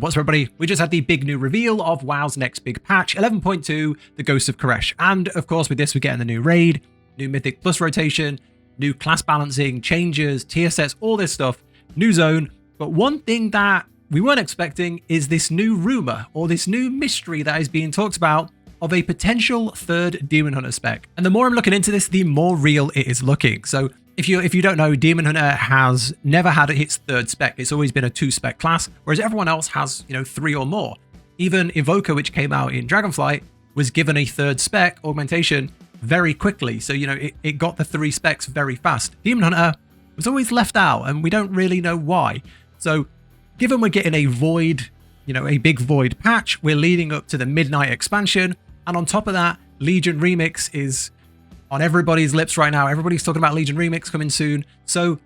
What's up, everybody? We just had the big new reveal of WoW's next big patch, 11.2, the Ghost of Koresh. And of course, with this, we're getting the new raid, new Mythic Plus rotation, new class balancing, changes, tier sets, all this stuff, new zone. But one thing that we weren't expecting is this new rumor or this new mystery that is being talked about of a potential third Demon Hunter spec. And the more I'm looking into this, the more real it is looking. So if you don't know, Demon Hunter has never had its third spec. It's always been a 2-spec class, whereas everyone else has, 3 or more. Even Evoker, which came out in Dragonflight, was given a third spec augmentation very quickly. So, it got the 3 specs very fast. Demon Hunter was always left out, and we don't really know why. So given we're getting a void, a big void patch, we're leading up to the Midnight expansion. And on top of that, Legion Remix is on everybody's lips right now. Everybody's talking about Legion Remix coming soon. So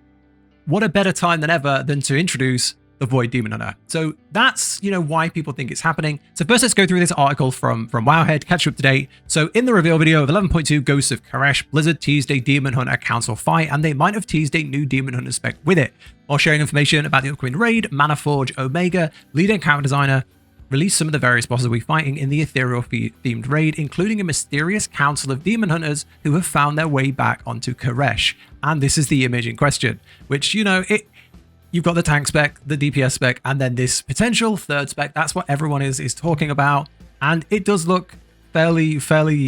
what a better time than ever than to introduce the Void Demon Hunter. So that's, why people think it's happening. So first, let's go through this article from Wowhead, catch you up to date. So in the reveal video of 11.2 Ghosts of Koresh, Blizzard teased a Demon Hunter council fight, and they might have teased a new Demon Hunter spec with it, while sharing information about the upcoming raid, Mana Forge Omega, lead encounter designer, release some of the various bosses we're fighting in the ethereal themed raid, including a mysterious council of demon hunters who have found their way back onto Koresh. And this is the image in question, which, you've got the tank spec, the DPS spec, and then this potential third spec. That's what everyone is talking about. And it does look fairly,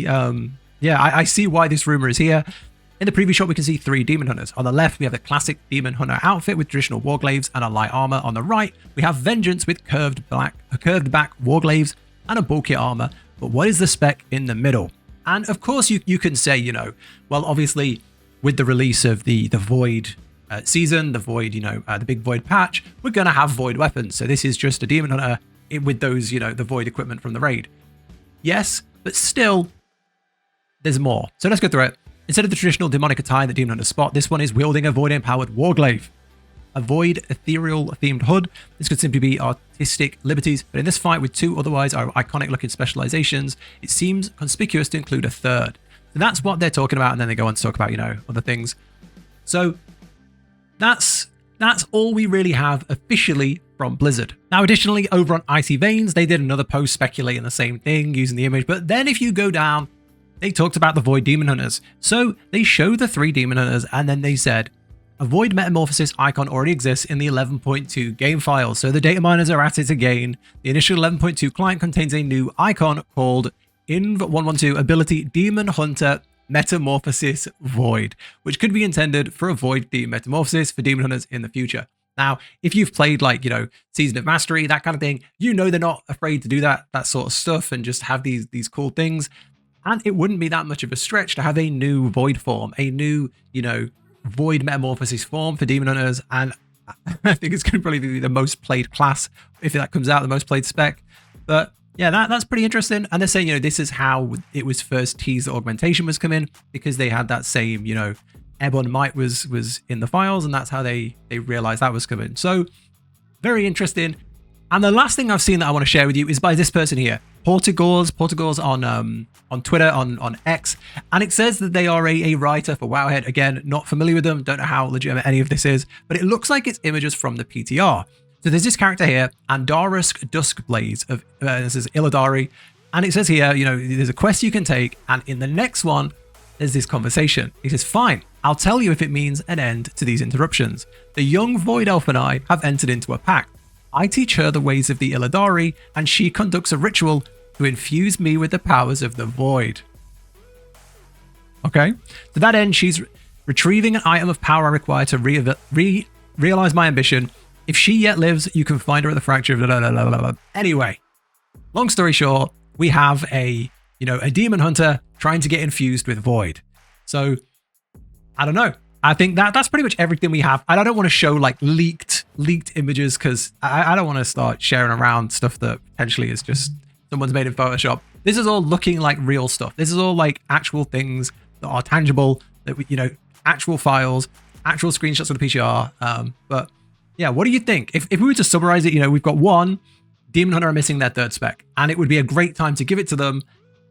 I see why this rumor is here. In the preview shot, we can see 3 Demon Hunters. On the left, we have the classic Demon Hunter outfit with traditional Warglaives and a light armor. On the right, we have Vengeance with curved back Warglaives and a bulky armor. But what is the spec in the middle? And of course, you can say, well, obviously, with the release of the Void season, the Void, the big Void patch, we're going to have Void weapons. So this is just a Demon Hunter with those, the Void equipment from the raid. Yes, but still, there's more. So let's go through it. Instead of the traditional demonic attire that Demon Hunter spot, this one is wielding a Void-empowered Warglaive. A Void ethereal-themed hood. This could simply be artistic liberties, but in this fight with 2 otherwise iconic-looking specializations, it seems conspicuous to include a third. So that's what they're talking about, and then they go on to talk about, other things. So that's all we really have officially from Blizzard. Now, additionally, over on Icy Veins, they did another post speculating the same thing using the image, but then if you go down, they talked about the Void Demon Hunters. So they showed the 3 Demon Hunters, and then they said, a Void Metamorphosis icon already exists in the 11.2 game file. So the data miners are at it again. The initial 11.2 client contains a new icon called Inv112 Ability Demon Hunter Metamorphosis Void, which could be intended for a Void themed metamorphosis for Demon Hunters in the future. Now, if you've played Season of Mastery, that kind of thing, they're not afraid to do that sort of stuff and just have these cool things. And it wouldn't be that much of a stretch to have a new Void form, a new, Void Metamorphosis form for Demon Hunters. And I think it's going to probably be the most played class if that comes out, the most played spec. But yeah, that's pretty interesting. And they're saying, this is how it was first teased that augmentation was coming, because they had that same, Airborne Might was in the files, and that's how they realized that was coming. So very interesting. And the last thing I've seen that I want to share with you is by this person here, Portugals on Twitter, on X, and it says that they are a writer for Wowhead. Again, not familiar with them, don't know how legitimate any of this is, but it looks like it's images from the PTR. So there's this character here, Andarisk Duskblaze of this is Illidari, and it says here, there's a quest you can take, and in the next one, there's this conversation. He says, fine, I'll tell you if it means an end to these interruptions. The young Void Elf and I have entered into a pact. I teach her the ways of the Illidari, and she conducts a ritual to infuse me with the powers of the Void. Okay, to that end, she's retrieving an item of power I require to realize my ambition. If she yet lives, you can find her at the fracture of blah, blah, blah, blah, blah. Anyway, long story short, we have a demon hunter trying to get infused with Void. So I don't know. I think that's pretty much everything we have. And I don't want to show leaked images, because I don't want to start sharing around stuff that potentially is just someone's made in Photoshop. This is all looking like real stuff. This is all actual things that are tangible, that we, actual files, actual screenshots of the PCR. But yeah, what do you think? If we were to summarize it, we've got 1, Demon Hunter are missing their third spec, and it would be a great time to give it to them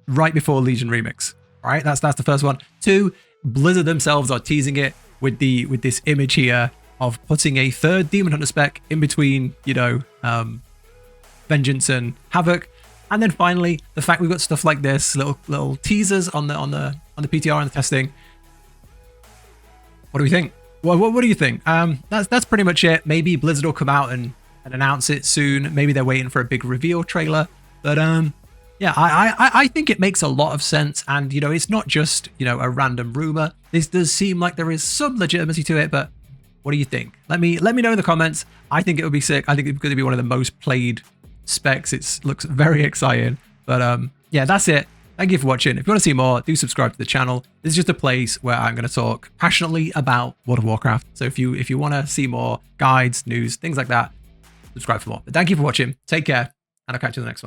right before Legion Remix. All right, that's the first one. 2, Blizzard themselves are teasing it with this image here of putting a third Demon Hunter spec in between, Vengeance and Havoc. And then finally, the fact we've got stuff like this, little teasers on the PTR and the testing. What do we think? What do you think? That's pretty much it. Maybe Blizzard will come out and announce it soon. Maybe they're waiting for a big reveal trailer. But yeah, I think it makes a lot of sense. And you know, it's not just, you know, a random rumor. This does seem like there is some legitimacy to it. But what do you think? Let me know in the comments. I think it would be sick. I think it's going to be one of the most played specs. It looks very exciting. But yeah, that's it. Thank you for watching. If you want to see more, do subscribe to the channel. This is just a place where I'm going to talk passionately about World of Warcraft. So if you want to see more guides, news, things like that, subscribe for more. But thank you for watching. Take care, and I'll catch you in the next one.